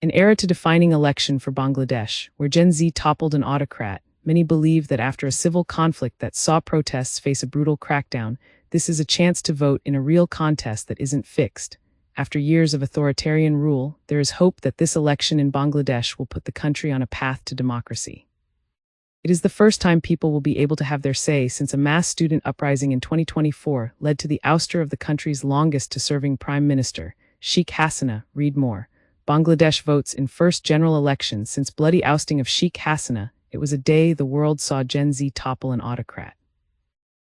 An era-defining election for Bangladesh, where Gen Z toppled an autocrat. Many believe that after a civil conflict that saw protests face a brutal crackdown, this is a chance to vote in a real contest that isn't fixed. After years of authoritarian rule, there is hope that this election in Bangladesh will put the country on a path to democracy. It is the first time people will be able to have their say since a mass student uprising in 2024 led to the ouster of the country's longest-serving prime minister, Sheikh Hasina. Read more. Bangladesh votes in first general election since bloody ousting of Sheikh Hasina. It was a day the world saw Gen Z topple an autocrat.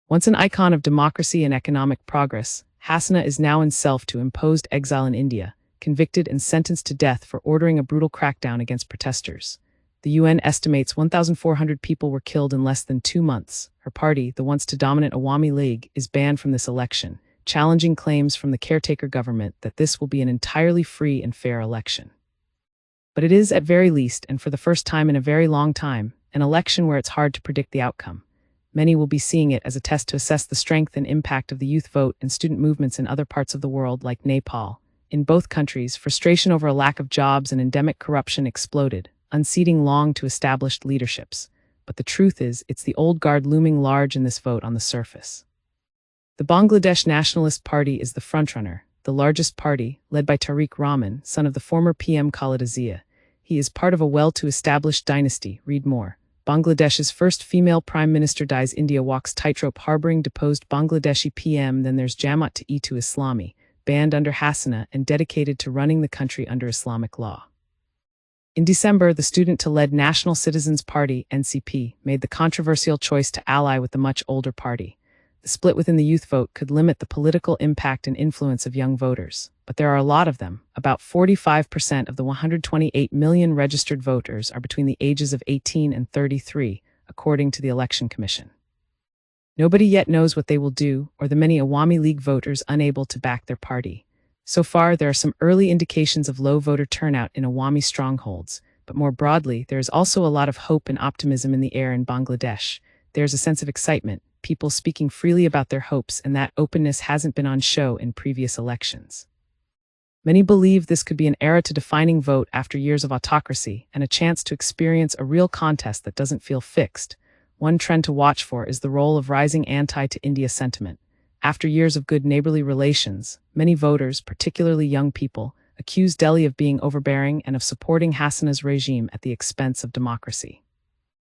Once an icon of democracy and economic progress, Hasina is now in self-imposed exile in India, convicted and sentenced to death for ordering a brutal crackdown against protesters. The UN estimates 1,400 people were killed in less than 2 months. Her party, the once-dominant Awami League, is banned from this election, challenging claims from the caretaker government that this will be an entirely free and fair election. But it is, at very least, and for the first time in a very long time, an election where it's hard to predict the outcome. Many will be seeing it as a test to assess the strength and impact of the youth vote and student movements in other parts of the world like Nepal. In both countries, frustration over a lack of jobs and endemic corruption exploded, unseating long to established leaderships. But the truth is, it's the old guard looming large in this vote on the surface. The Bangladesh Nationalist Party is the frontrunner, the largest party, led by Tariq Rahman, son of the former PM Khaleda Zia. He is part of a well-established dynasty. Read more. Bangladesh's first female prime minister dies. India walks tightrope harboring deposed Bangladeshi PM. Then there's Jamaat-e Islami, banned under Hasina and dedicated to running the country under Islamic law. In December, the student-led National Citizens Party, NCP, made the controversial choice to ally with the much older party. The split within the youth vote could limit the political impact and influence of young voters, but there are a lot of them. About 45% of the 128 million registered voters are between the ages of 18 and 33, according to the Election Commission. Nobody yet knows what they will do, or the many Awami League voters unable to back their party. So far, there are some early indications of low voter turnout in Awami strongholds, but more broadly, there is also a lot of hope and optimism in the air in Bangladesh. There's a sense of excitement, people speaking freely about their hopes, and that openness hasn't been on show in previous elections. Many believe this could be an era-defining vote after years of autocracy and a chance to experience a real contest that doesn't feel fixed. One trend to watch for is the role of rising anti-India sentiment. After years of good neighborly relations, many voters, particularly young people, accuse Delhi of being overbearing and of supporting Hasina's regime at the expense of democracy.